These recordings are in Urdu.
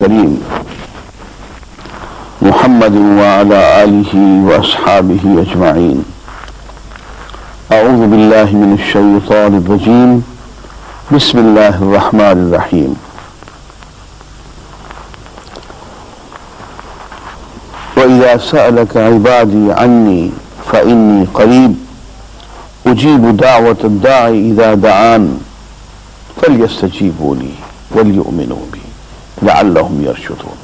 كريم محمد وعلى آله وأصحابه أجمعين. أعوذ بالله من الشيطان الرجيم. بسم الله الرحمن الرحيم. وإذا سألك عبادي عني فإني قريب أجيب دعوة الداعي إذا دعان فليستجيبوا لي وليؤمنوا بي لعلهم يرشدون.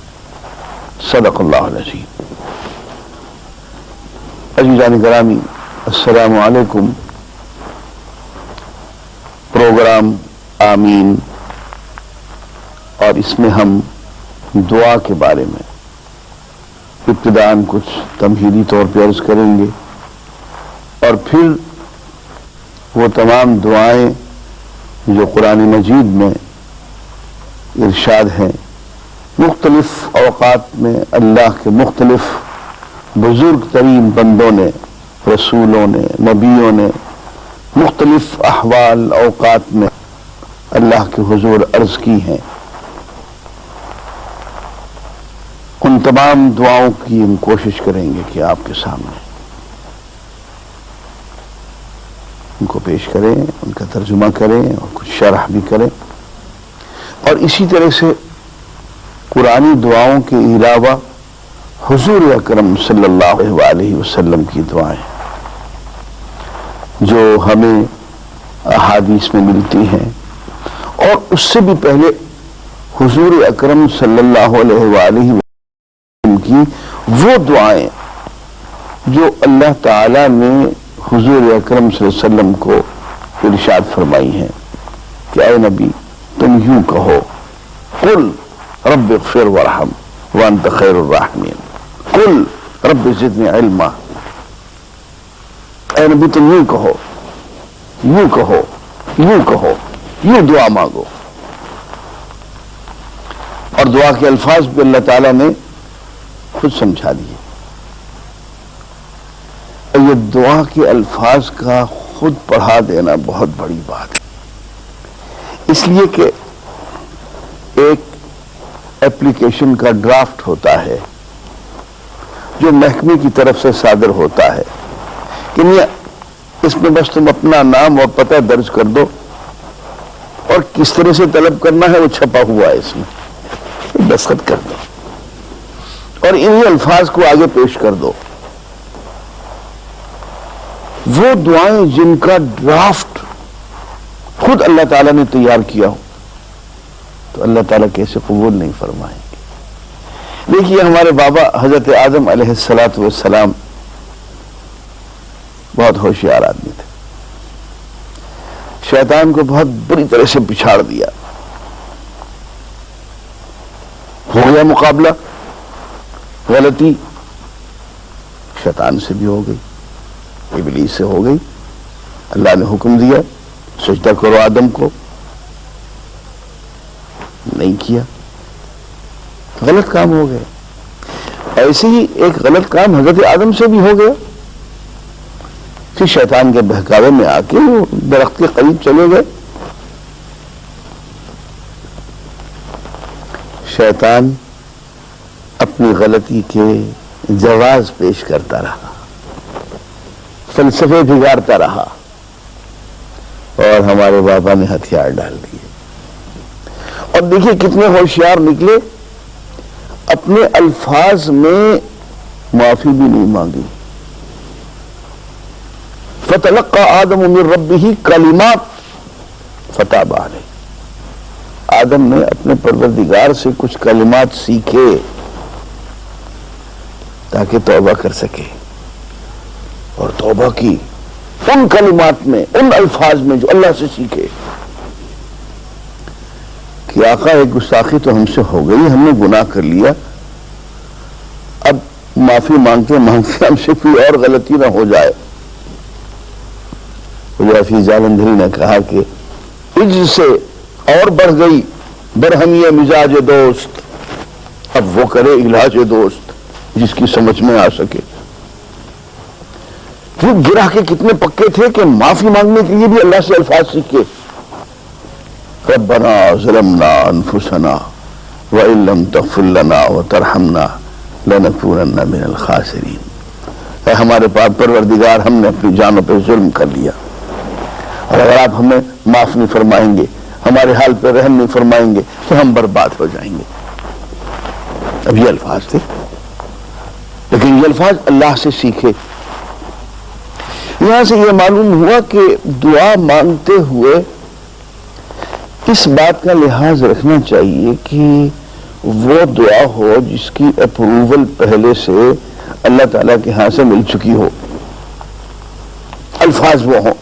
صدق اللہ العظیم. عزیزان گرامی، السلام علیکم. پروگرام آمین، اور اس میں ہم دعا کے بارے میں ابتداءً کچھ تمہیدی طور پہ عرض کریں گے، اور پھر وہ تمام دعائیں جو قرآن مجید میں ارشاد ہیں، مختلف اوقات میں اللہ کے مختلف بزرگ ترین بندوں نے، رسولوں نے، نبیوں نے مختلف احوال اوقات میں اللہ کے حضور عرض کی ہیں. ان تمام دعاؤں کی ہم کوشش کریں گے کہ آپ کے سامنے ان کو پیش کریں، ان کا ترجمہ کریں اور کچھ شرح بھی کریں. اور اسی طرح سے قرآنی دعاؤں کے علاوہ حضور اکرم صلی اللہ علیہ وسلم کی دعائیں جو ہمیں احادیث میں ملتی ہیں، اور اس سے بھی پہلے حضور اکرم صلی اللہ علیہ وسلم کی وہ دعائیں جو اللہ تعالی نے حضور اکرم صلی اللہ علیہ وسلم کو ارشاد فرمائی ہیں کہ اے نبی، تم یوں کہو، قل رب اغفر وارحم وانت خیر الراحمین، قل رب زدنی علما. اے نبی تم یوں کہو، یوں کہو، یوں کہو، یوں دعا مانگو. اور دعا کے الفاظ بھی اللہ تعالیٰ نے خود سمجھا دیے. یہ دعا کے الفاظ کا خود پڑھا دینا بہت بڑی بات ہے، اس لیے کہ ایک ایپلیکیشن کا ڈرافٹ ہوتا ہے جو محکمے کی طرف سے صادر ہوتا ہے کہ اس میں بس تم اپنا نام اور پتہ درج کر دو، اور کس طرح سے طلب کرنا ہے وہ چھپا ہوا ہے، اس میں دستخط کر دو اور انہی الفاظ کو آگے پیش کر دو. وہ دعائیں جن کا ڈرافٹ خود اللہ تعالیٰ نے تیار کیا ہو تو اللہ تعالیٰ کیسے قبول نہیں فرمائیں گے. دیکھیے، ہمارے بابا حضرت آدم علیہ السلام بہت ہوشیار آدمی تھے. شیطان کو بہت بری طرح سے پچھاڑ دیا. ہو گیا مقابلہ، غلطی شیطان سے بھی ہو گئی، ابلیس سے ہو گئی. اللہ نے حکم دیا سجدہ کرو آدم کو، نہیں کیا، غلط کام ہو گیا. ایسے ہی ایک غلط کام حضرت آدم سے بھی ہو گیا. پھر شیطان کے بہکاوے میں آ کے وہ درخت کے قریب چلے گئے. شیطان اپنی غلطی کے جواز پیش کرتا رہا، فلسفے بگاڑتا رہا، اور ہمارے بابا نے ہتھیار ڈال دیے. اور دیکھیے کتنے ہوشیار نکلے، اپنے الفاظ میں معافی بھی نہیں مانگی. فتلقى آدم من ربه کلمات فتاب علیہ. آدم نے اپنے پروردگار سے کچھ کلمات سیکھے تاکہ توبہ کر سکے، اور توبہ کی ان کلمات میں، ان الفاظ میں جو اللہ سے سیکھے کہ آقا ایک گستاخی تو ہم سے ہو گئی، ہم نے گناہ کر لیا، اب معافی مانگتے مانگتے ہم سے کوئی اور غلطی نہ ہو جائے. حفیظ جالندھری نے کہا کہ عجز سے اور بڑھ گئی برہمی مزاج دوست، اب وہ کرے علاج دوست جس کی سمجھ میں آ سکے. وہ گرہ کے کتنے پکے تھے کہ معافی مانگنے کے لیے بھی اللہ سے الفاظ سیکھے. ربنا ظلمنا انفسنا وَإِن لَّمْ تَغْفِرْ لَنَا وَتَرْحَمْنَا لَنَكُونَنَّ مِنَ الْخَاسِرِينَ۔ اے ہمارے پاک پروردگار، ہم نے اپنی جانوں پہ ظلم کر لیا، اور اگر آپ ہمیں معاف نہیں فرمائیں گے، ہمارے حال پہ رحم نہیں فرمائیں گے تو ہم برباد ہو جائیں گے۔ اب یہ الفاظ تھے، لیکن یہ الفاظ اللہ سے سیکھے۔ یہاں سے یہ معلوم ہوا کہ دعا مانگتے ہوئے اس بات کا لحاظ رکھنا چاہیے کہ وہ دعا ہو جس کی اپروول پہلے سے اللہ تعالیٰ کے ہاں سے مل چکی ہو، الفاظ وہ ہوں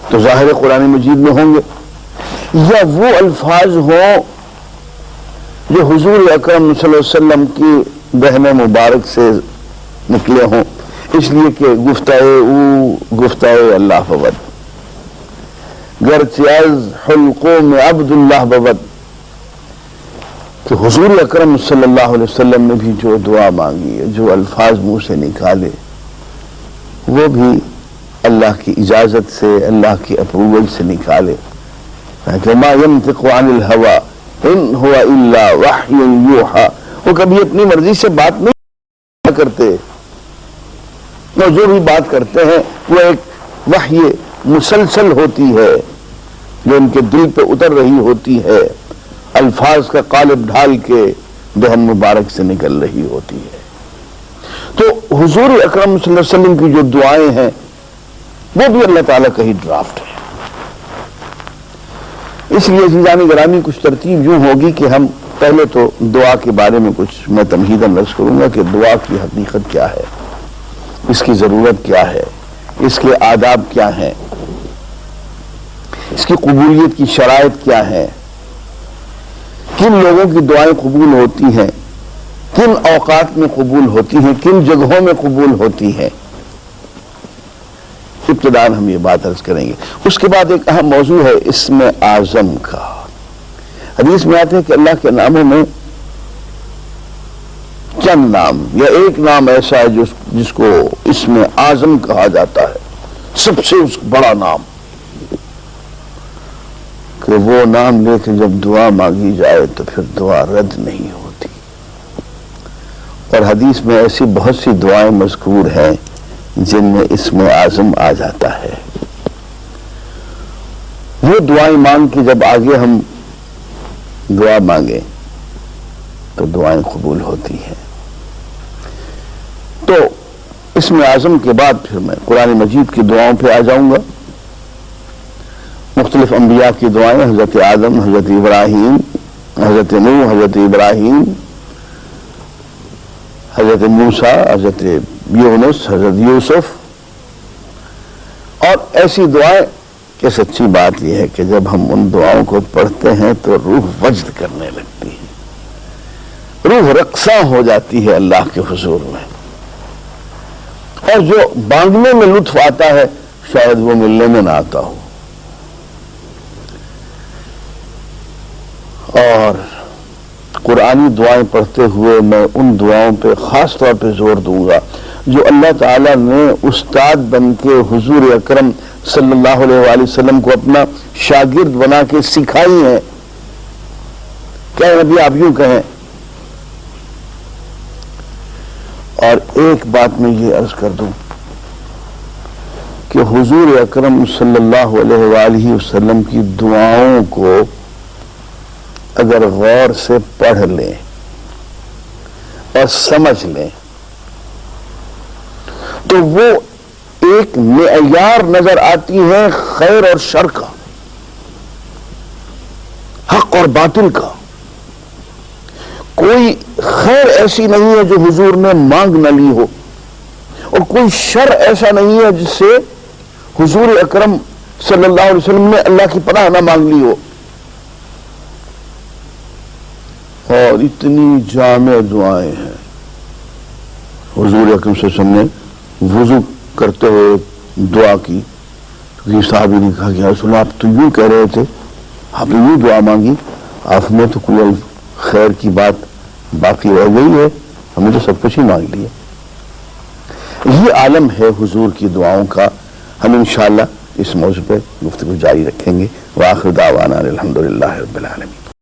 تو ظاہر قرآن مجید میں ہوں گے، یا وہ الفاظ ہوں جو حضور اکرم صلی اللہ علیہ وسلم کی دہن مبارک سے نکلے ہوں، اس لیے کہ گفتائے اللہ بود، گرچہ از حلقوں میں عبداللہ بود، کہ حضور اکرم صلی اللہ علیہ وسلم نے بھی جو دعا مانگی ہے، جو الفاظ منہ سے نکالے، وہ بھی اللہ کی اجازت سے، اللہ کی اپروول سے نکالے۔ کہ ما ينطق عن الهوى ان هو الا وحی یوحى، وہ کبھی اپنی مرضی سے بات نہیں کرتے، وہ جو بھی بات کرتے ہیں وہ ایک وحی مسلسل ہوتی ہے جو ان کے دل پہ اتر رہی ہوتی ہے، الفاظ کا قالب ڈھال کے دہن مبارک سے نکل رہی ہوتی ہے۔ تو حضور اکرم صلی اللہ علیہ وسلم کی جو دعائیں ہیں وہ بھی اللہ تعالیٰ کا ہی ڈرافٹ ہے۔ اس لیے عزیزان گرامی کچھ ترتیب یوں ہوگی کہ ہم پہلے تو دعا کے بارے میں کچھ میں تمہیداً عرض کروں گا کہ دعا کی حقیقت کیا ہے، اس کی ضرورت کیا ہے، اس کے آداب کیا ہیں، اس کی قبولیت کی شرائط کیا ہے، کن لوگوں کی دعائیں قبول ہوتی ہیں، کن اوقات میں قبول ہوتی ہیں، کن جگہوں میں قبول ہوتی ہیں۔ ابتداءً ہم یہ بات عرض کریں گے۔ اس کے بعد ایک اہم موضوع ہے اسم اعظم کا۔ حدیث میں آتے ہیں کہ اللہ کے ناموں میں چند نام یا ایک نام ایسا ہے جس کو اسم اعظم کہا جاتا ہے، سب سے بڑا نام، کہ وہ نام لے کے جب دعا مانگی جائے تو پھر دعا رد نہیں ہوتی۔ اور حدیث میں ایسی بہت سی دعائیں مذکور ہیں جن میں اسم اعظم آ جاتا ہے۔ وہ دعائیں مانگ کے جب آگے ہم دعا مانگیں تو دعائیں قبول ہوتی ہیں۔ تو اسم اعظم کے بعد پھر میں قرآن مجید کی دعاؤں پہ آ جاؤں گا۔ مختلف انبیاء کی دعائیں، حضرت آدم، حضرت ابراہیم، حضرت نوح، حضرت ابراہیم، حضرت موسیٰ، حضرت یونس، حضرت یوسف، اور ایسی دعائیں کہ سچی بات یہ ہے کہ جب ہم ان دعاؤں کو پڑھتے ہیں تو روح وجد کرنے لگتی ہے، روح رقصاں ہو جاتی ہے اللہ کے حضور میں، اور جو مانگنے میں لطف آتا ہے شاید وہ ملنے میں نہ آتا ہو۔ اور قرآنی دعائیں پڑھتے ہوئے میں ان دعاؤں پہ خاص طور پہ زور دوں گا جو اللہ تعالیٰ نے استاد بن کے حضور اکرم صلی اللہ علیہ وآلہ وسلم کو اپنا شاگرد بنا کے سکھائی ہیں۔ کیا نبی آپ یوں کہیں۔ اور ایک بات میں یہ عرض کر دوں کہ حضور اکرم صلی اللہ علیہ وآلہ وسلم کی دعاؤں کو اگر غور سے پڑھ لیں اور سمجھ لیں تو وہ ایک معیار نظر آتی ہے خیر اور شر کا، حق اور باطل کا۔ کوئی خیر ایسی نہیں ہے جو حضور نے مانگ نہ لی ہو، اور کوئی شر ایسا نہیں ہے جس سے حضور اکرم صلی اللہ علیہ وسلم نے اللہ کی پناہ نہ مانگ لی ہو۔ اور اتنی جامع دعائیں ہیں۔ حضور اکرم صلی اللہ علیہ وسلم نے وضو کرتے ہوئے دعا کی، کسی صحابی نے کہا کہ یا رسول اللہ آپ تو یوں کہہ رہے تھے، آپ نے یوں دعا مانگی، آپ میں تو کوئی خیر کی بات باقی رہ گئی ہے، ہمیں تو سب کچھ ہی مانگ لیا۔ یہ عالم ہے حضور کی دعاؤں کا۔ ہم انشاءاللہ اس موضوع پہ گفتگو جاری رکھیں گے۔ وآخر دعوانا الحمدللہ رب العالمین۔